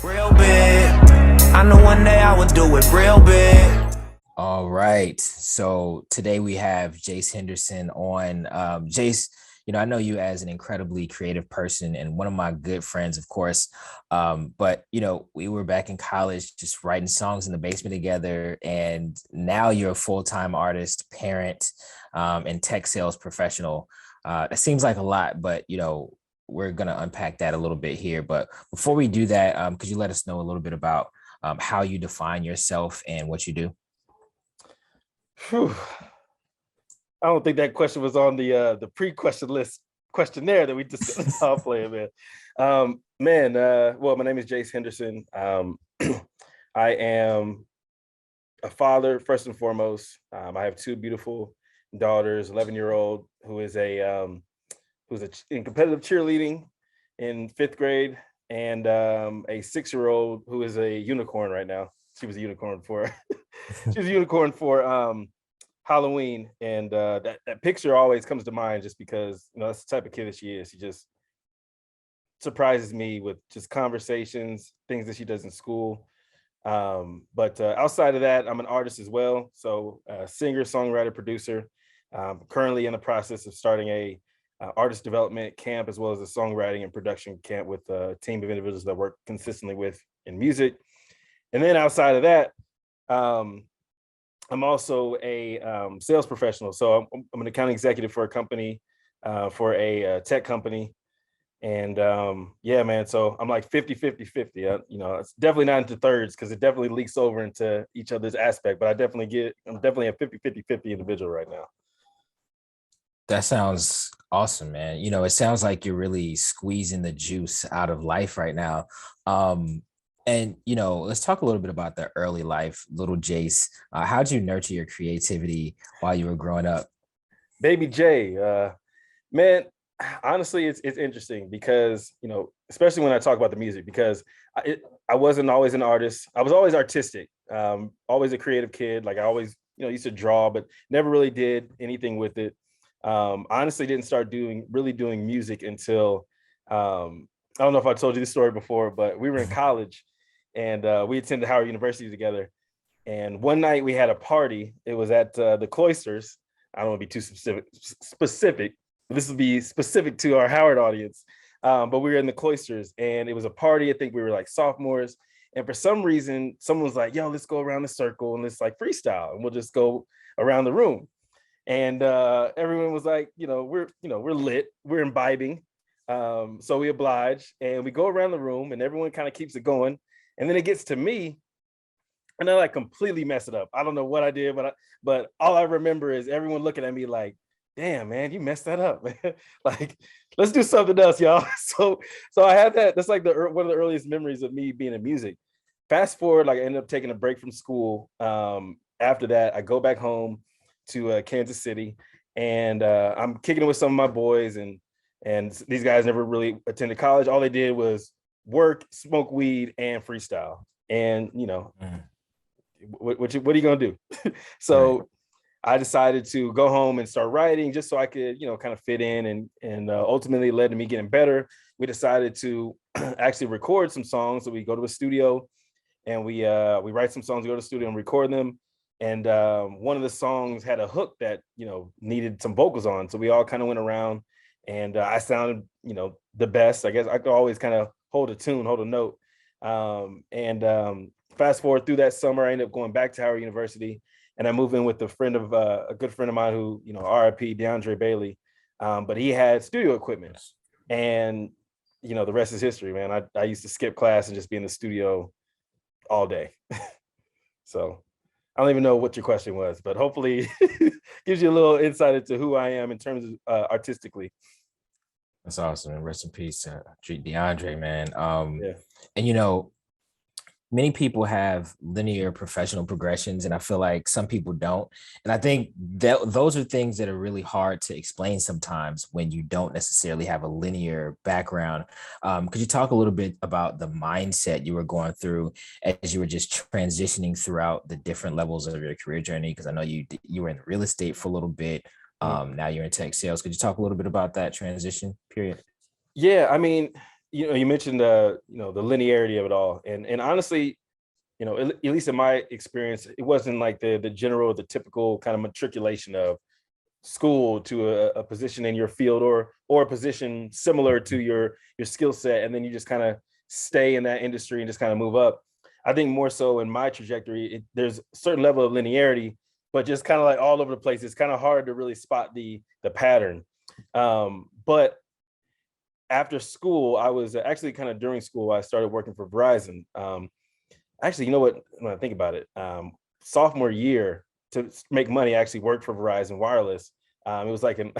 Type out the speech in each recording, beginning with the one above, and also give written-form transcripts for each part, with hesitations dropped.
Real big. I know one day I would do it real big. All right. So today we have Jace Henderson on. Jace, I know you as an incredibly creative person and one of my good friends, of course. But we were back in college just writing songs in the basement together. And now you're a full-time artist, parent, and tech sales professional. That seems like a lot, but we're gonna unpack that a little bit here. But before we do that, could you let us know a little bit about how you define yourself and what you do? Whew. I don't think that question was on the pre-question list questionnaire that we discussed. I'll play it, man. Well, my name is Jace Henderson. I am a father first and foremost. I have two beautiful daughters, 11-year-old who is in competitive cheerleading in 5th grade, and a 6-year-old who is a unicorn right now. She was a unicorn for she was a unicorn for Halloween, and that picture always comes to mind just because that's the type of kid that she is. She just surprises me with just conversations, things that she does in school. But outside of that, I'm an artist as well. So singer, songwriter, producer. Currently in the process of starting a artist development camp as well as a songwriting and production camp with a team of individuals that I work consistently with in music. And then outside of that, I'm also a sales professional. So I'm an account executive for a company, for a tech company. And yeah, man, so I'm like 50, 50, 50. It's definitely not into thirds because it definitely leaks over into each other's aspect. But I'm definitely a 50, 50, 50 individual right now. That sounds awesome, man. It sounds like you're really squeezing the juice out of life right now. And let's talk a little bit about the early life, little Jace. How'd you nurture your creativity while you were growing up? Baby J, man, honestly, it's interesting because especially when I talk about the music, because I wasn't always an artist. I was always artistic, always a creative kid. Like I always used to draw, but never really did anything with it. Honestly, didn't start doing music until I don't know if I told you this story before, but we were in college and we attended Howard University together. And one night we had a party. It was at the Cloisters. I don't want to be too specific. This will be specific to our Howard audience. But we were in the Cloisters and it was a party. I think we were like sophomores. And for some reason, someone was like, yo, let's go around the circle and let's like freestyle and we'll just go around the room. And everyone was like, we're lit, we're imbibing. So we oblige and we go around the room and everyone kind of keeps it going. And then it gets to me and I like completely mess it up. I don't know what I did, but all I remember is everyone looking at me like, damn, man, you messed that up. Like, let's do something else, y'all. So I had that. That's like one of the earliest memories of me being in music. Fast forward, like I ended up taking a break from school. After that, I go back home to Kansas City and I'm kicking it with some of my boys and these guys never really attended college. All they did was work, smoke weed, and freestyle. And what are you gonna do? So I decided to go home and start writing just so I could, kind of fit in and ultimately led to me getting better. We decided to actually record some songs. So we go to a studio and we write some songs, we go to the studio and record them. And one of the songs had a hook that, needed some vocals on. So we all kind of went around and I sounded, the best. I guess I could always kind of hold a tune, hold a note. Fast forward through that summer, I ended up going back to Howard University and I moved in with a good friend of mine who, RIP DeAndre Bailey. But he had studio equipment and, the rest is history, man. I used to skip class and just be in the studio all day. So I don't even know what your question was, but hopefully gives you a little insight into who I am in terms of artistically. That's awesome. And rest in peace, DeAndre, man. Yeah. And many people have linear professional progressions, and I feel like some people don't. And I think that those are things that are really hard to explain sometimes when you don't necessarily have a linear background. Could you talk a little bit about the mindset you were going through as you were just transitioning throughout the different levels of your career journey? Because I know you were in real estate for a little bit. Now you're in tech sales. Could you talk a little bit about that transition period? Yeah, I mean, you mentioned the linearity of it all, and honestly, at least in my experience, it wasn't like the typical kind of matriculation of school to a position in your field, or a position similar to your skill set, and then you just kind of stay in that industry and just kind of move up. I think more so in my trajectory, there's a certain level of linearity, but just kind of like all over the place. It's kind of hard to really spot the pattern. But after school, I was actually kind of during school, I started working for Verizon. Actually, you know what? When I think about it, sophomore year, to make money, I actually worked for Verizon Wireless. It was like it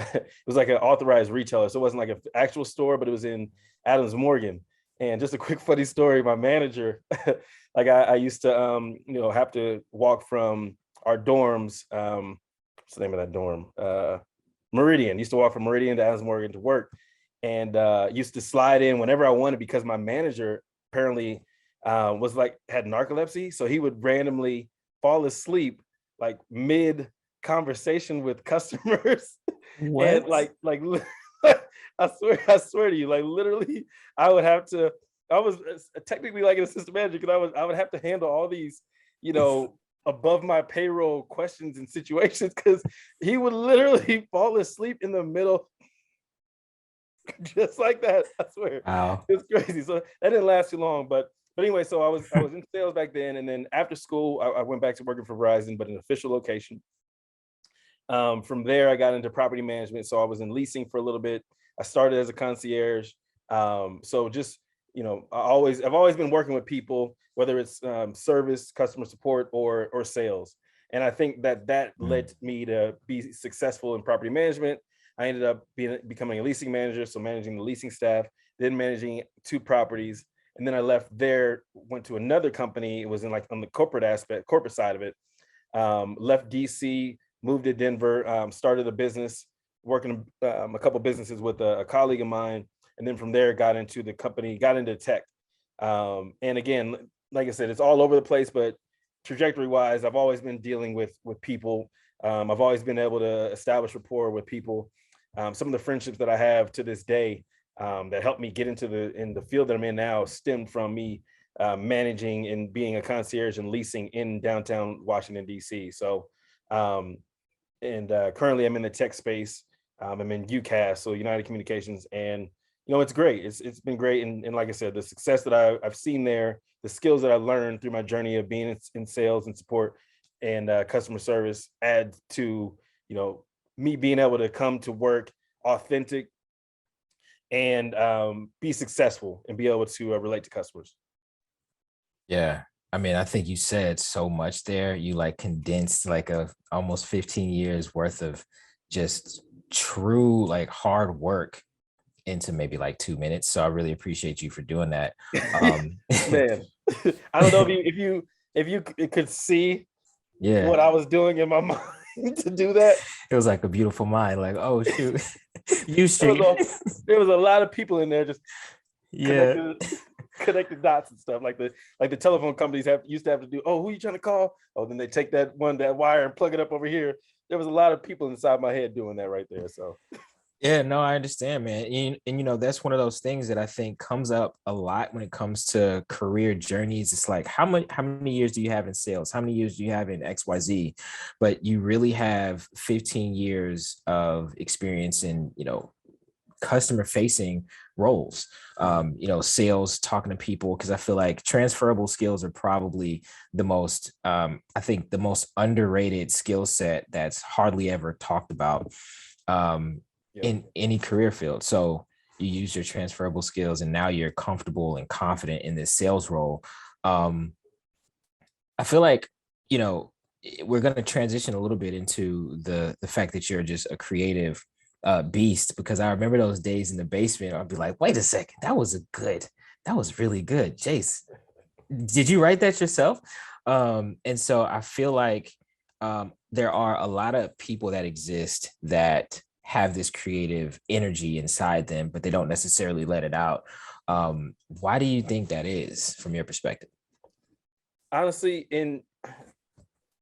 was like an authorized retailer, so it wasn't like an actual store, but it was in Adams Morgan. And just a quick funny story: my manager, like I used to, have to walk from our dorms. What's the name of that dorm? Meridian. Used to walk from Meridian to Adams Morgan to work, and used to slide in whenever I wanted because my manager apparently was like had narcolepsy, so he would randomly fall asleep like mid conversation with customers. And What? like I swear to you, like literally, I would have to. I was technically like an assistant manager because I would have to handle all these, above my payroll questions and situations because he would literally fall asleep in the middle, just like that. I swear, Wow. it's crazy. So that didn't last too long, but anyway, so I was in sales back then, and then after school, I went back to working for Verizon, but an official location. From there, I got into property management, so I was in leasing for a little bit. I started as a concierge. So just I've always been working with people, whether it's service, customer support, or sales. And I think that Mm. led me to be successful in property management. I ended up becoming a leasing manager, so managing the leasing staff, then managing 2 properties, and then I left there, went to another company. It was in like on the corporate side of it. Left DC, moved to Denver, started a business, working a couple businesses with a colleague of mine, and then from there got into the company, got into tech. And again, like I said, it's all over the place, but trajectory wise, I've always been dealing with people. I've always been able to establish rapport with people. Some of the friendships that I have to this day, that helped me get into the field that I'm in now, stemmed from me managing and being a concierge and leasing in downtown Washington, D.C. So, and currently I'm in the tech space. I'm in UCAS, so United Communications, and it's great. It's been great, and like I said, the success that I've seen there, the skills that I learned through my journey of being in sales and support and customer service, add to me being able to come to work authentic and be successful and be able to relate to customers. Yeah. I mean, I think you said so much there. You like condensed like a almost 15 years worth of just true like hard work into maybe like 2 minutes. So I really appreciate you for doing that. Um Man, I don't know if you could see yeah, what I was doing in my mind to do that. it was like a beautiful mind, like, oh shoot. U There was Street. there was a lot of people in there just Yeah. connected connected dots and stuff, like the telephone companies used to have to do. Oh, who you trying to call? Oh, then they take that wire and plug it up over here. There was a lot of people inside my head doing that right there. So Yeah, no, I understand, man. And that's one of those things that I think comes up a lot when it comes to career journeys. It's like how many years do you have in sales? How many years do you have in XYZ? But you really have 15 years of experience in, customer facing roles. Sales, talking to people, because I feel like transferable skills are probably the most I think the most underrated skill set that's hardly ever talked about. Um, yeah, in any career field. So you use your transferable skills and now you're comfortable and confident in this sales role. Um, I feel like, you know, we're going to transition a little bit into the fact that you're just a creative beast, because I remember those days in the basement. I'd be like, wait a second, that was really good. Jace, did you write that yourself? And so I feel like there are a lot of people that exist that have this creative energy inside them, but they don't necessarily let it out. Why do you think that is from your perspective? honestly,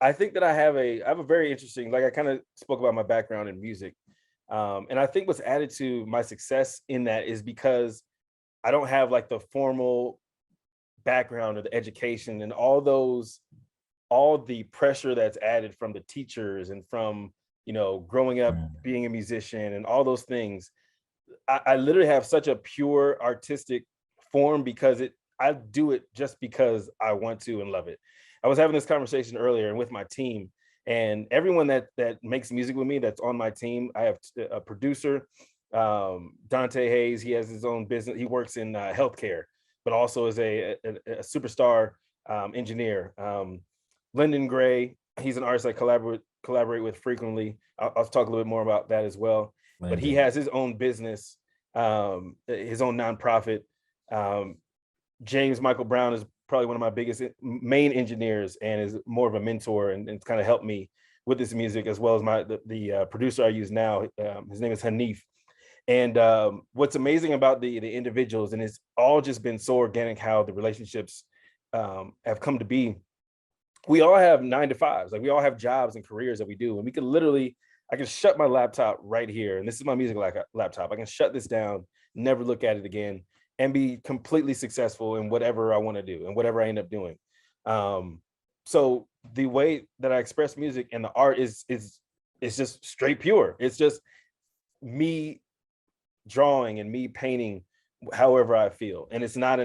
I think that I have a very interesting, like I kind of spoke about my background in music. And I think what's added to my success in that is because I don't have like the formal background or the education and all the pressure that's added from the teachers and from, growing up being a musician and all those things. I literally have such a pure artistic form because I do it just because I want to and love it. I was having this conversation earlier and with my team, and everyone that makes music with me that's on my team. I have a producer, Dante Hayes. He has his own business. He works in healthcare, but also is a superstar engineer. Lyndon Gray, he's an artist I collaborate with frequently. I'll talk a little bit more about that as well. But he has his own business, his own nonprofit. James Michael Brown is probably one of my biggest main engineers and is more of a mentor and it's kind of helped me with this music, as well as the producer I use now. His name is Hanif. And what's amazing about the individuals, and it's all just been so organic how the relationships have come to be. We all have 9 to 5s, like we all have jobs and careers that we do, and we can literally, I can shut my laptop right here, and this is my music laptop. I can shut this down, never look at it again, and be completely successful in whatever I want to do and whatever I end up doing. So the way that I express music and the art is just straight pure. It's just me drawing and me painting however I feel, and it's not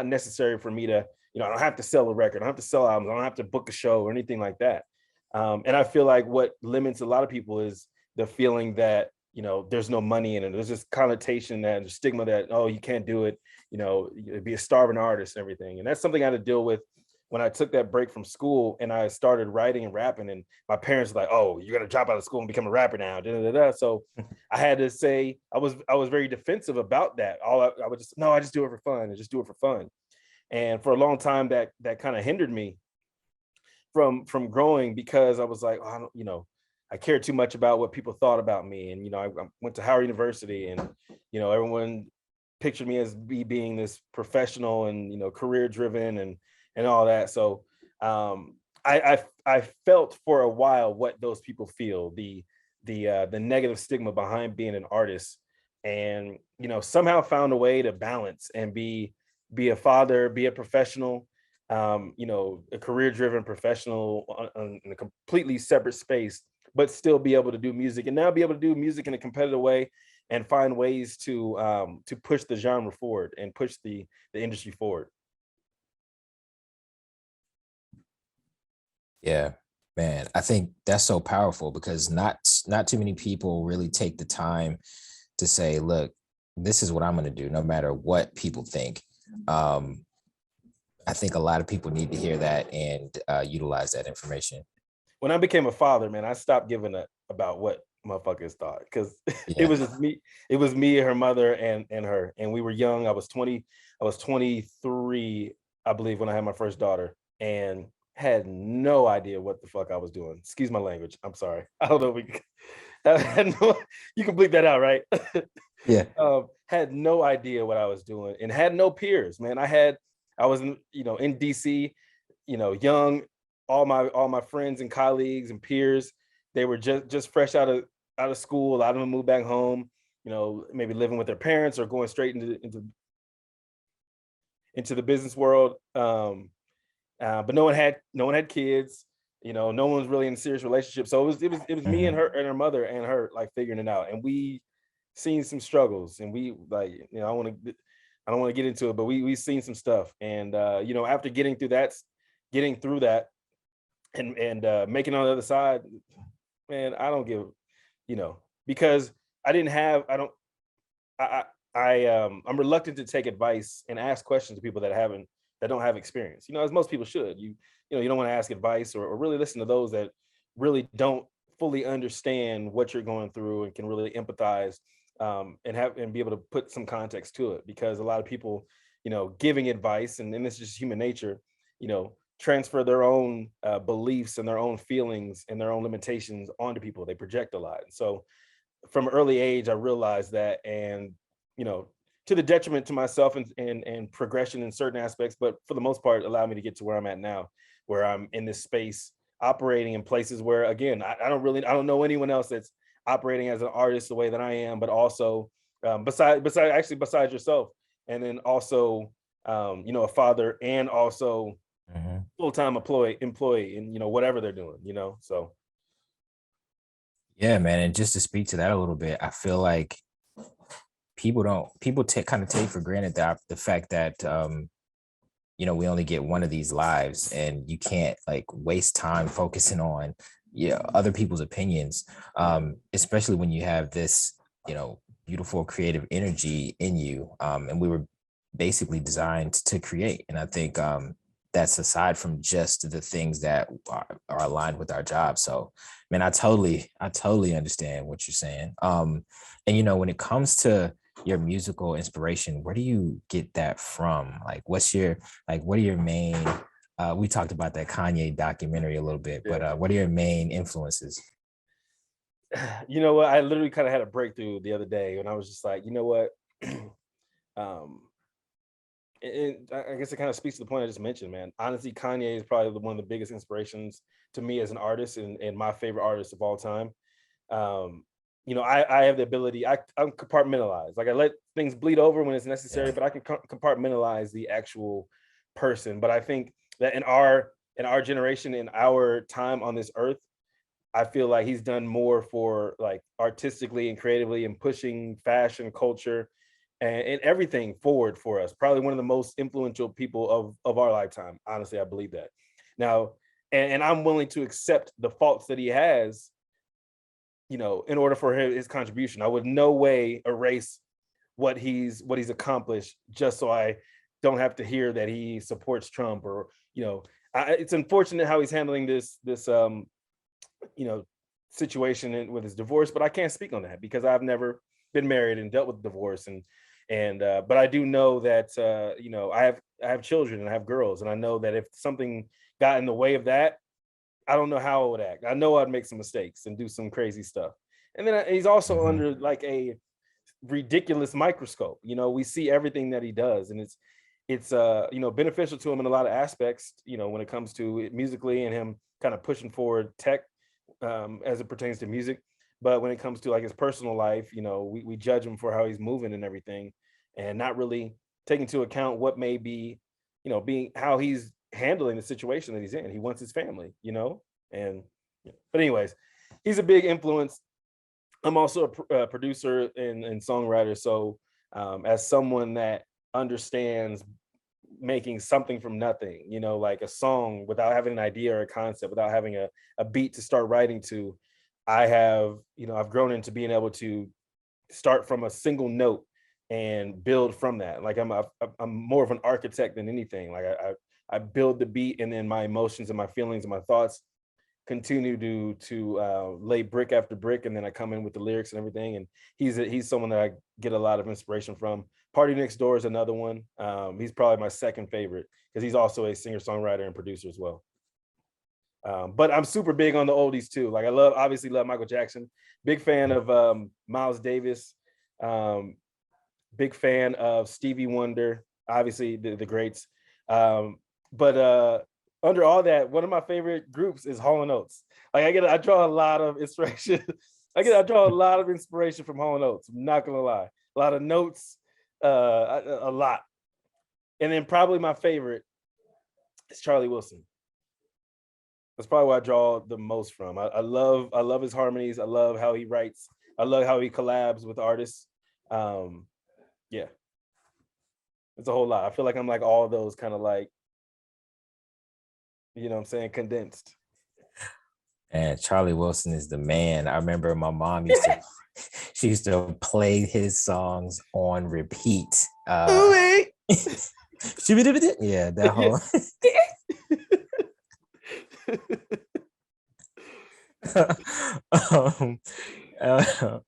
necessary for me to, I don't have to sell a record, I don't have to sell albums, I don't have to book a show or anything like that. And I feel like what limits a lot of people is the feeling that, there's no money in it. There's this connotation and stigma that, oh, you can't do it, be a starving artist and everything. And that's something I had to deal with when I took that break from school and I started writing and rapping. And my parents were like, oh, you're gonna drop out of school and become a rapper now. Da, da, da, da. So I had to say, I was very defensive about that. I would just, no, I just do it for fun and just do it for fun. And for a long time, that kind of hindered me from growing, because I was like, oh, I don't, I cared too much about what people thought about me. And, I went to Howard University and, everyone pictured me as being this professional and, career driven and all that. So I felt for a while what those people feel, the negative stigma behind being an artist, and, somehow found a way to balance and be a father, be a professional, a career-driven professional in a completely separate space, but still be able to do music, and now be able to do music in a competitive way and find ways to push the genre forward and push the industry forward. Yeah, man, I think that's so powerful because not too many people really take the time to say, look, this is what I'm going to do, no matter what people think. I think a lot of people need to hear that and utilize that information. When I became a father, man, I stopped giving a about what motherfuckers thought, because it was just me. It was me, her mother, and her. And we were young. I was 23, I believe, when I had my first daughter, and had no idea what the fuck I was doing. Excuse my language. I'm sorry. I don't know if we had no, you can bleep that out, right? Yeah. Had no idea what I was doing and had no peers, man. I was in DC, young, all my friends and colleagues and peers, they were just fresh out of school. A lot of them moved back home, maybe living with their parents or going straight into the business world. But no one had kids, no one was really in a serious relationship. So it was me and her mother and her, like, figuring it out. And we seen some struggles, and we, like, I don't want to get into it, but we've seen some stuff. And after getting through that and making it on the other side, man, I don't give, because I'm reluctant to take advice and ask questions to people that don't have experience, as most people should. You don't want to ask advice or really listen to those that really don't fully understand what you're going through and can really empathize, and be able to put some context to it. Because a lot of people, giving advice, and this is just human nature, transfer their own beliefs and their own feelings and their own limitations onto people. They project a lot. And so from an early age, I realized that, and, to the detriment to myself and progression in certain aspects, but for the most part, allowed me to get to where I'm at now, where I'm in this space, operating in places where, again, I don't know anyone else that's operating as an artist the way that I am, but also besides yourself, and then also a father, and also full-time employee, and whatever they're doing, so. Yeah, man. And just to speak to that a little bit, I feel like people kind of take for granted that the fact that we only get one of these lives, and you can't like waste time focusing on other people's opinions, especially when you have this beautiful creative energy in you, and we were basically designed to create. And I think that's aside from just the things that are aligned with our job. So man, I totally understand what you're saying. And when it comes to your musical inspiration, where do you get that from? Like, what are your main, we talked about that Kanye documentary a little bit, but what are your main influences? You know what? I literally kind of had a breakthrough the other day when I was just like, you know what? And I guess it kind of speaks to the point I just mentioned, man. Honestly, Kanye is probably one of the biggest inspirations to me as an artist, and my favorite artist of all time. I have the ability, I'm compartmentalized. Like, I let things bleed over when it's necessary, but I can compartmentalize the actual person. But I think that in our generation, in our time on this earth, I feel like he's done more for like artistically and creatively and pushing fashion culture and everything forward for us. Probably one of the most influential people of our lifetime. Honestly, I believe that. Now, and I'm willing to accept the faults that he has, in order for his contribution. I would no way erase what he's accomplished just so I don't have to hear that he supports Trump, or it's unfortunate how he's handling this situation with his divorce, but I can't speak on that because I've never been married and dealt with divorce, but I do know that I have children and I have girls, and I know that if something got in the way of that, I don't know how I would act. I know I'd make some mistakes and do some crazy stuff. And then he's also under like a ridiculous microscope. We see everything that he does, and it's beneficial to him in a lot of aspects, when it comes to it musically and him kind of pushing forward tech as it pertains to music. But when it comes to like his personal life, we judge him for how he's moving and everything, and not really taking into account what may be, being how he's handling the situation that he's in. He wants his family, and but anyways, he's a big influence. I'm also a producer and songwriter. So as someone that understands making something from nothing, like a song without having an idea or a concept, without having a beat to start writing to, I have, I've grown into being able to start from a single note and build from that. Like I'm more of an architect than anything. Like I build the beat, and then my emotions and my feelings and my thoughts continue to lay brick after brick, and then I come in with the lyrics and everything. And he's someone that I get a lot of inspiration from. Party Next Door is another one. He's probably my second favorite because he's also a singer-songwriter and producer as well. But I'm super big on the oldies too. Like obviously love Michael Jackson. Big fan of Miles Davis. Big fan of Stevie Wonder. Obviously the greats. But under all that, one of my favorite groups is Hall & Oates. Like I draw a lot of inspiration. I draw a lot of inspiration from Hall & Oates. I'm not gonna lie. A lot of notes, a lot. And then probably my favorite is Charlie Wilson. That's probably what I draw the most from. I love his harmonies. I love how he writes. I love how he collabs with artists. Yeah, it's a whole lot. I feel like I'm like all those kind of like, what I'm saying, condensed. And Charlie Wilson is the man. I remember my mom she used to play his songs on repeat. Yeah, that whole.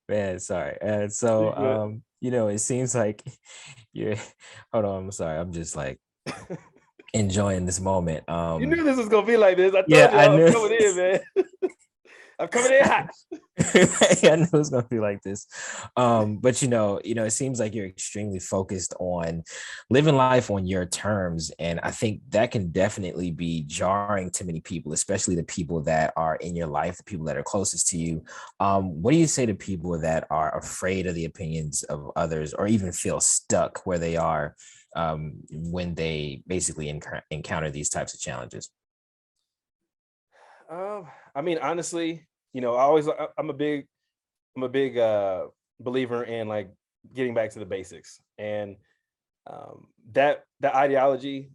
Man, sorry. And so it seems like you're hold on, I'm sorry, I'm just like enjoying this moment. You knew this was gonna be like this. I told yeah, you I was coming in, man. I'm coming in hot. I knew it was gonna be like this. But it seems like you're extremely focused on living life on your terms. And I think that can definitely be jarring to many people, especially the people that are in your life, the people that are closest to you. What do you say to people that are afraid of the opinions of others or even feel stuck where they are when they basically encounter these types of challenges? I mean, honestly, I'm a big believer in like getting back to the basics, and that ideology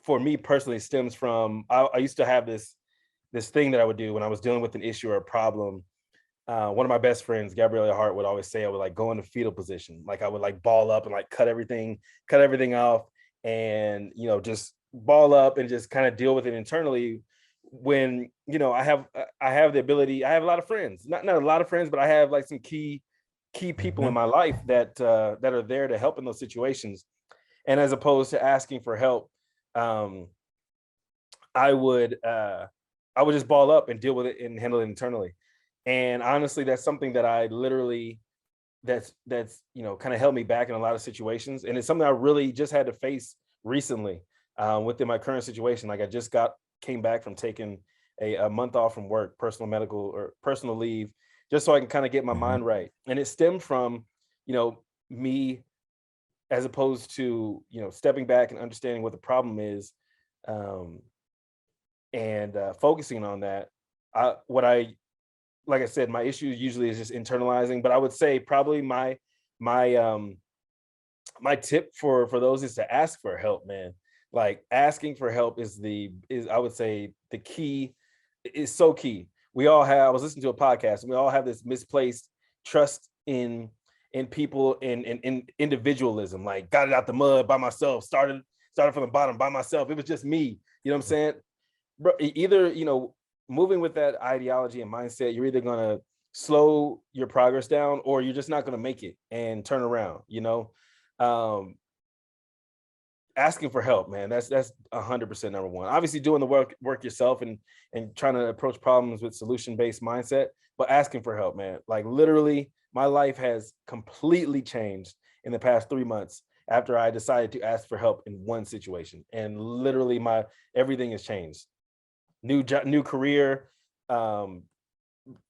for me personally stems from I used to have this thing that I would do when I was dealing with an issue or a problem. One of my best friends, Gabriella Hart, would always say I would like go into fetal position, like I would like ball up and like cut everything off, and just ball up and just kind of deal with it internally. When I have the ability, I have a lot of friends, not a lot of friends, but I have like some key people in Mhm. my life that are there to help in those situations. And as opposed to asking for help, um, I would uh, I would just ball up and deal with it and handle it internally. And honestly, that's something that I literally that's kind of held me back in a lot of situations, and it's something I really just had to face recently within my current situation. Like I just got came back from taking a month off from work, personal medical or personal leave, just so I can kind of get my Mhm. mind right. And it stemmed from me, as opposed to stepping back and understanding what the problem is, um, and focusing on that. What I Like I said, my issue usually is just internalizing, but I would say probably my my tip for those is to ask for help, man. Like asking for help is I would say the key is so key. We all have I was listening to a podcast and we all have this misplaced trust in people in individualism, like got it out the mud by myself, started from the bottom by myself. It was just me. You know what I'm saying? Bro, either moving with that ideology and mindset, you're either going to slow your progress down or you're just not going to make it and turn around. Um Asking for help, man, that's 100% number one. Obviously doing the work yourself and trying to approach problems with solution based mindset, but asking for help, man. Like literally my life has completely changed in the past 3 months after I decided to ask for help in one situation, and literally my everything has changed. New job, new career. Um,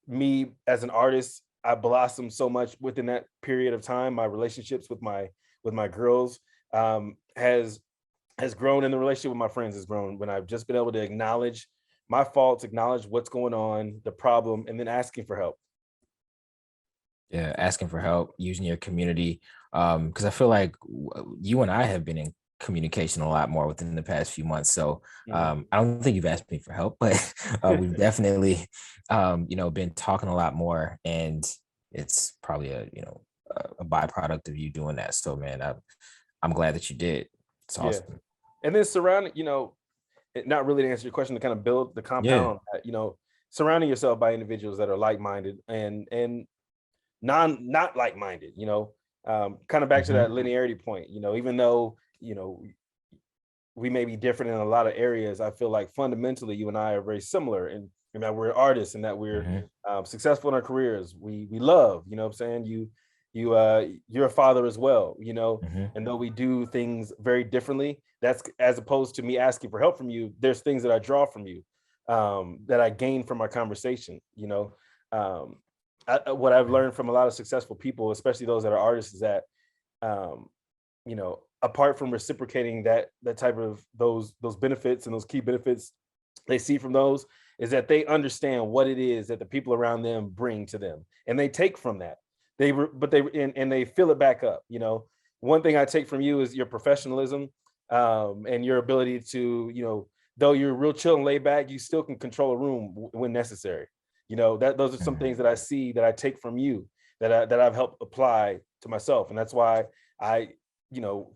Me as an artist, I blossomed so much within that period of time. My relationships with my girls has grown, and the relationship with my friends has grown when I've just been able to acknowledge my faults, acknowledge what's going on, the problem, and then asking for help. Yeah, asking for help, using your community. Because I feel like you and I have been in communication a lot more within the past few months. So Mhm. I don't think you've asked me for help, but we've definitely, been talking a lot more, and it's probably a byproduct of you doing that. So man, I'm glad that you did. It's Yeah, awesome. and then surrounding, not really to answer your question, to kind of build the compound Yeah. on that, surrounding yourself by individuals that are like-minded and not like-minded, kind of back to Hmm. that linearity point, even though, we may be different in a lot of areas. I feel like fundamentally you and I are very similar in that we're artists and that we're Hmm. successful in our careers. We love, what I'm saying? You're a father as well, Hmm. and though we do things very differently, that's as opposed to me asking for help from you, there's things that I draw from you, that I gain from our conversation, Um, what I've learned from a lot of successful people, especially those that are artists, is that um, apart from reciprocating that type of those benefits and those key benefits they see from those, is that they understand what it is that the people around them bring to them, and they take from that. But they and they fill it back up. One thing I take from you is your professionalism, and your ability to, though you're real chill and laid back, you still can control a room when necessary. That those are some Hmm. things that I see that I take from you that I've helped apply to myself, and that's why I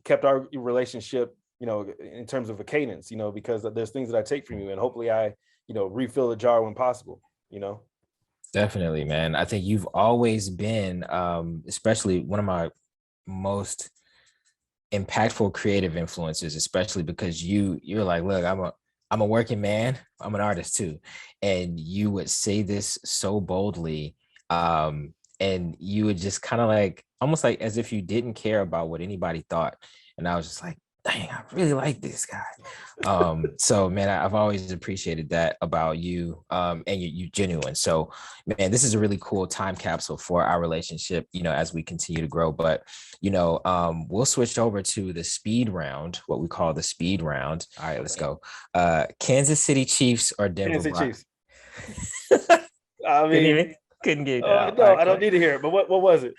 kept our relationship, in terms of a cadence, because there's things that I take from you, and hopefully I, refill the jar when possible, Definitely, man. I think you've always been, especially one of my most impactful creative influences, especially because you're like, look, I'm a working man. I'm an artist too. And you would say this so boldly. And you would just kind of like almost like as if you didn't care about what anybody thought. And I was just like, dang, I really like this guy. So man, I've always appreciated that about you. And you genuine. So man, this is a really cool time capsule for our relationship, as we continue to grow. But we'll switch over to the speed round, what we call the speed round. All right, let's go. Kansas City Chiefs or Denver Kansas Broncos? Chiefs. I mean, couldn't get it out. no, I don't need to hear it. But what was it?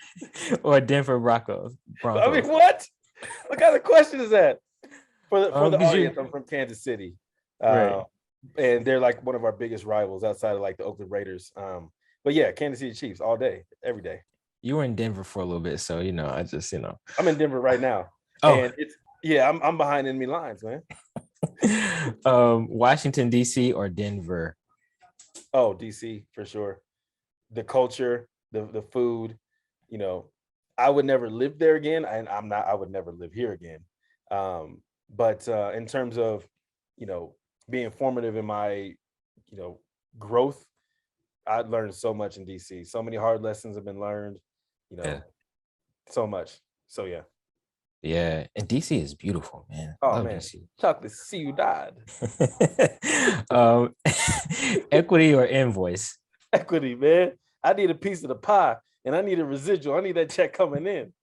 Or Denver Broncos. I mean, what? What kind of question is that? For the audience, I'm from Kansas City, right. And they're like one of our biggest rivals outside of like the Oakland Raiders. But yeah, Kansas City Chiefs all day, every day. You were in Denver for a little bit, so I just I'm in Denver right now. And I'm behind enemy lines, man. Washington D.C. or Denver? Oh, DC for sure. The culture, the food, I would never live there again, and I would never live here again. But in terms of, being formative in my, growth, I learned so much in DC. So many hard lessons have been learned, so much. So yeah. Yeah, and DC is beautiful, man. Oh man, DC. Chocolate ciudad. Equity or invoice? Equity, man. I need a piece of the pie, and I need a residual. I need that check coming in.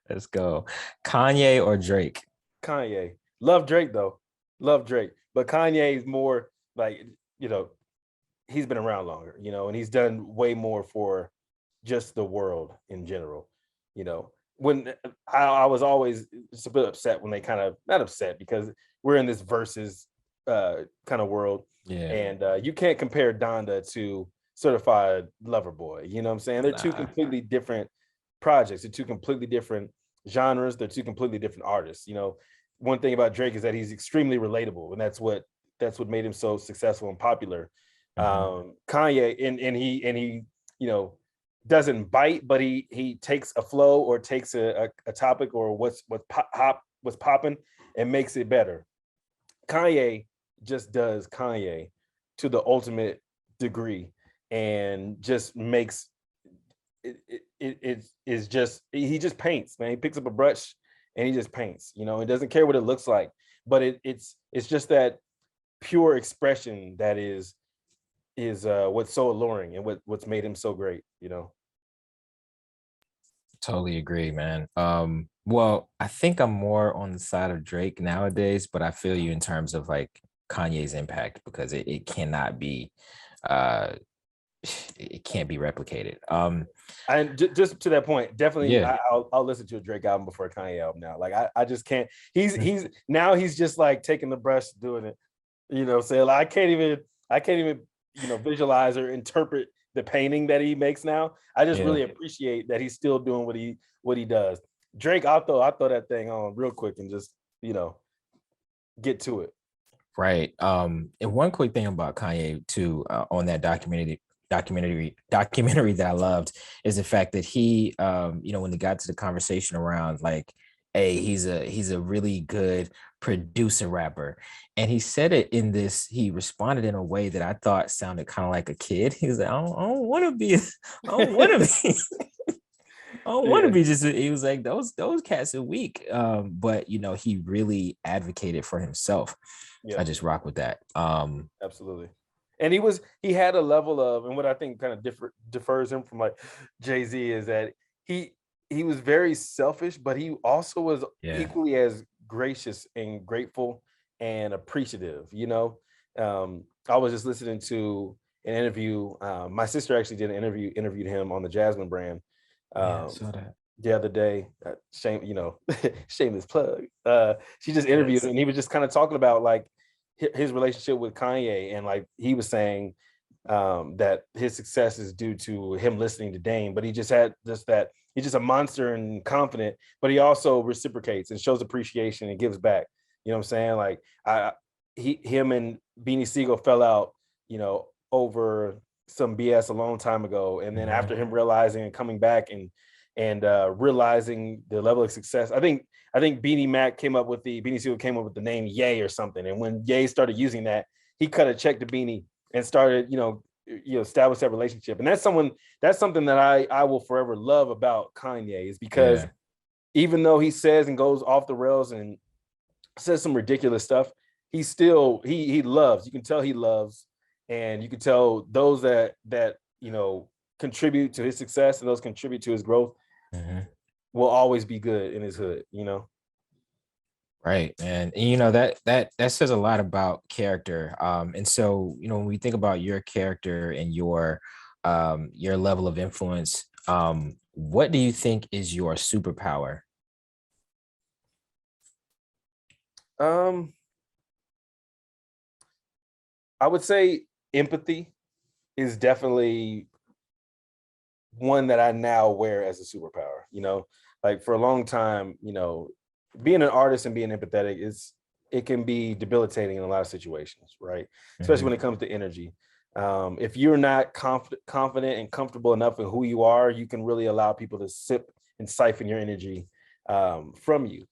Let's go. Kanye or Drake? Kanye. Love Drake though. Love Drake, but Kanye is more like he's been around longer, and he's done way more for just the world in general. When I was always just a bit upset when they kind of not upset because we're in this versus kind of world, and you can't compare Donda to Certified Lover Boy. You know what I'm saying? They're two completely different projects. They're two completely different genres. They're two completely different artists. One thing about Drake is that he's extremely relatable, and that's what made him so successful and popular. Kanye and he doesn't bite, but he takes a flow or takes a topic or what's popping and makes it better. Kanye just does Kanye to the ultimate degree and just makes it is just he just paints, man. He picks up a brush and he just paints. He doesn't care what it looks like, but it's just that pure expression that is what's so alluring and what's made him so great. Totally agree, man. Well, I think I'm more on the side of Drake nowadays, but I feel you in terms of like Kanye's impact because it cannot be it can't be replicated. And just to that point, definitely I'll listen to a Drake album before a Kanye album now. Like I just can't. He's now he's just like taking the brush doing it. Saying like, I can't even visualize or interpret the painting that he makes now. I just really appreciate that he's still doing what he does. Drake, I'll throw that thing on real quick and just get to it. Right. And one quick thing about Kanye too, on that documentary that I loved is the fact that he when they got to the conversation around like, hey, he's a really good producer rapper, and he said it in this, he responded in a way that I thought sounded kind of like a kid. He was like, I don't want to be just, he was like, those cats are weak. But he really advocated for himself. I just rock with that. Absolutely. And he had a level of, and what I think kind of differs him from like Jay-Z is that he was very selfish, but he also was equally as gracious and grateful and appreciative. I was just listening to an interview. My sister actually did an interviewed him on the Jasmine brand. I saw that the other day. Shameless plug. She just interviewed him, and he was just kind of talking about like his relationship with Kanye, and like he was saying that his success is due to him listening to Dame, but he just had that he's just a monster and confident, but he also reciprocates and shows appreciation and gives back. You know what I'm saying? Like him and Beanie Siegel fell out, over some BS a long time ago, and then after him realizing and coming back and and realizing the level of success. I think Beanie Siegel came up with the name Ye or something. And when Ye started using that, he cut a check to Beanie and started, establish that relationship. And that's something that I will forever love about Kanye, is because even though he says and goes off the rails and says some ridiculous stuff, he still he loves. You can tell he loves, and you can tell those that contribute to his success and those contribute to his growth will always be good in his hood. Right, man. And that says a lot about character. And so, when we think about your character and your level of influence, what do you think is your superpower? I would say empathy is definitely one that I now wear as a superpower. Like for a long time, being an artist and being empathetic it can be debilitating in a lot of situations, right? Especially when it comes to energy. If you're not confident and comfortable enough in who you are, you can really allow people to sip and siphon your energy from you.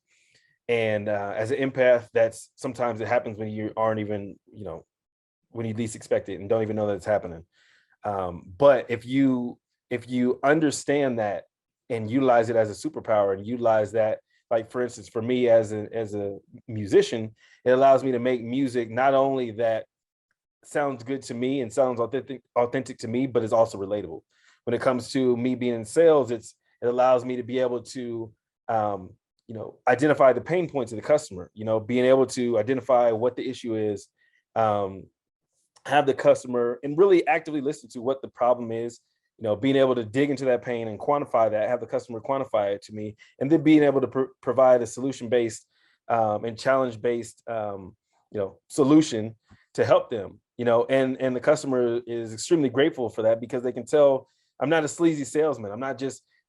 And as an empath, that's sometimes it happens when you aren't even, when you least expect it and don't even know that it's happening. But if you understand that and utilize it as a superpower and utilize that, like for instance, for me as a musician, it allows me to make music not only that sounds good to me and sounds authentic to me, but it's also relatable. When it comes to me being in sales, it allows me to be able to identify the pain points of the customer, being able to identify what the issue is, have the customer and really actively listen to what the problem is, being able to dig into that pain and quantify that, have the customer quantify it to me, and then being able to provide a solution-based and challenge-based, solution to help them, and the customer is extremely grateful for that because they can tell I'm not a sleazy salesman. I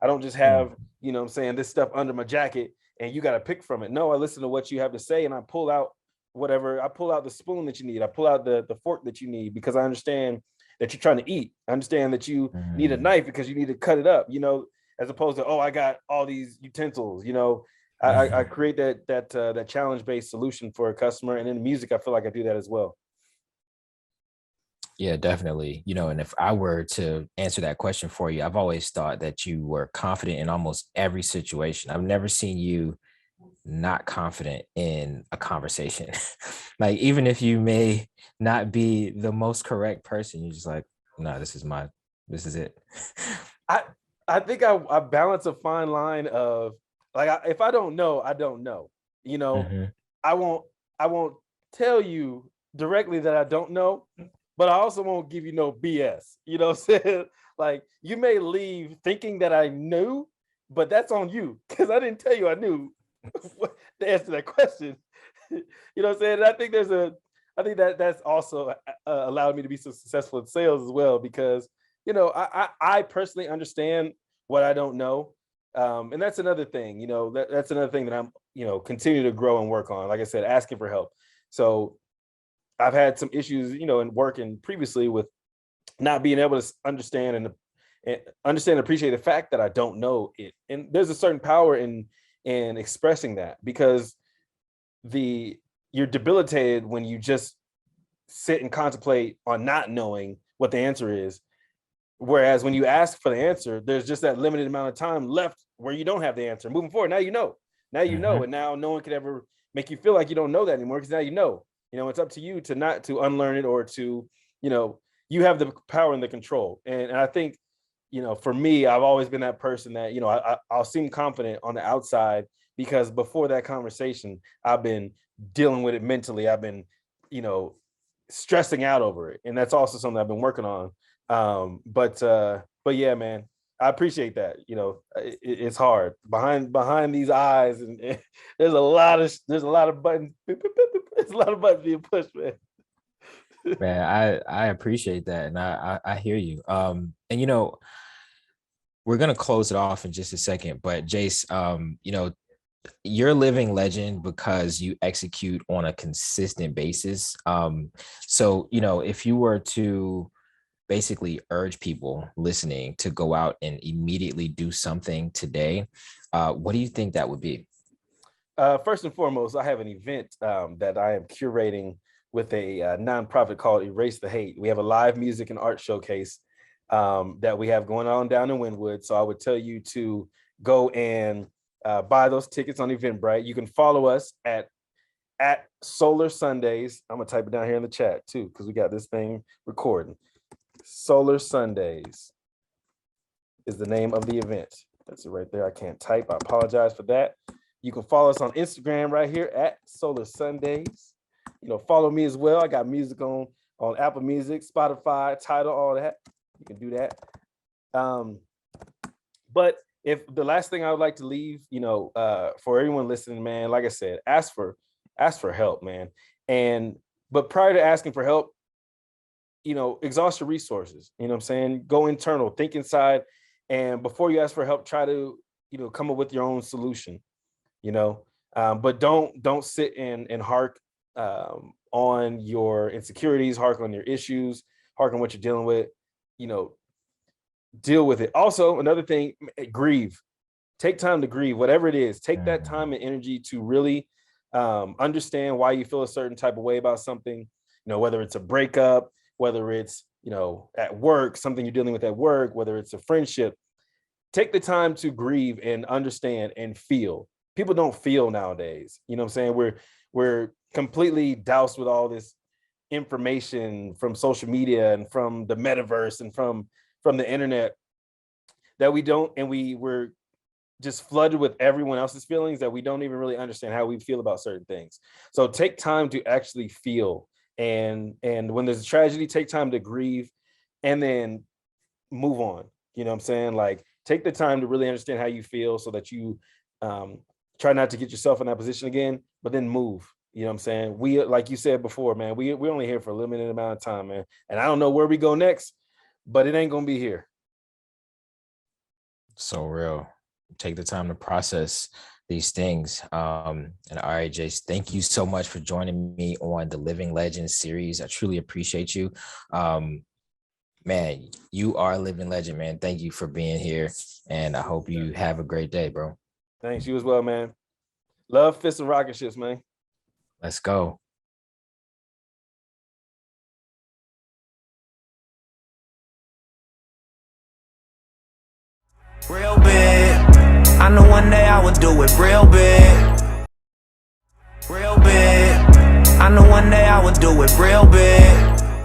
don't just have, this stuff under my jacket and you got to pick from it. No, I listen to what you have to say and I pull out the spoon that you need. I pull out the fork that you need because I understand that you're trying to eat. I understand that you need a knife because you need to cut it up, as opposed to, I got all these utensils, I create that challenge-based solution for a customer. And in music, I feel like I do that as well. Yeah, definitely. And if I were to answer that question for you, I've always thought that you were confident in almost every situation. I've never seen you not confident in a conversation. Like, even if you may not be the most correct person, you're just like, no, this is it. I think I balance a fine line of like, if I don't know, I don't know, I won't tell you directly that I don't know, but I also won't give you no BS. You know what I'm saying? Like, you may leave thinking that I knew, but that's on you because I didn't tell you I knew the answer to that question. You know what I'm saying? And I think that's also allowed me to be so successful in sales as well because, I personally understand what I don't know. And that's another thing, that's another thing that I'm, continue to grow and work on. Like I said, asking for help. So I've had some issues, in working previously with not being able to understand and appreciate the fact that I don't know it. And there's a certain power in expressing that because you're debilitated when you just sit and contemplate on not knowing what the answer is. Whereas when you ask for the answer, there's just that limited amount of time left where you don't have the answer. Moving forward, now you know, and now no one could ever make you feel like you don't know that anymore because now it's up to you to not to unlearn it or to, you have the power and the control. And I think, for me, I've always been that person that, I'll seem confident on the outside because before that conversation, I've been dealing with it mentally. I've been, stressing out over it. And that's also something I've been working on. But yeah, man, I appreciate that. It's hard behind these eyes, and there's a lot of buttons. There's a lot of buttons being pushed, man. Man, I appreciate that, and I hear you. And we're gonna close it off in just a second, but Jace, you're a living legend because you execute on a consistent basis. So if you were to basically urge people listening to go out and immediately do something today, what do you think that would be? First and foremost, I have an event that I am curating with a nonprofit called Erase the Hate. We have a live music and art showcase that we have going on down in Wynwood. So I would tell you to go and buy those tickets on Eventbrite. You can follow us at Solar Sundays. I'm gonna type it down here in the chat too, because we got this thing recording. Solar Sundays is the name of the event. That's it right there. I can't type. I apologize for that. You can follow us on Instagram right here at Solar Sundays. You know, follow me as well. I got music on Apple Music, Spotify, Tidal, all that. You can do that. But if the last thing I would like to leave, you know, for everyone listening, man, like I said, ask for help, man. But prior to asking for help, you know, exhaust your resources. You know what I'm saying? Go internal, think inside, and before you ask for help, try to, you know, come up with your own solution. You know, but don't sit and hark on your insecurities, hark on your issues, hark on what you're dealing with. You know, deal with it. Also, another thing, grieve. Take time to grieve, whatever it is. Take that time and energy to really understand why you feel a certain type of way about something. You know, whether it's a breakup, whether it's, you know, at work, something you're dealing with at work, whether it's a friendship. Take the time to grieve and understand and feel. People don't feel nowadays. You know what I'm saying? We're completely doused with all this information from social media and from the metaverse and from the internet that we don't, and we're just flooded with everyone else's feelings that we don't even really understand how we feel about certain things. So take time to actually feel, and when there's a tragedy, take time to grieve and then move on. You know what I'm saying? Like, take the time to really understand how you feel so that you try not to get yourself in that position again, but then move. You know what I'm saying? We, like you said before, man, we're only here for a limited amount of time, man. And I don't know where we go next, but it ain't gonna be here. So real. Take the time to process these things. And all right, Jace, thank you so much for joining me on the Living Legends series. I truly appreciate you. Man, you are a living legend, man. Thank you for being here. And I hope you have a great day, bro. Thanks, you as well, man. Love, fists, and rocket ships, man. Let's go. Real big. I know one day I would do it real big. Real big. I know one day I would do it real big.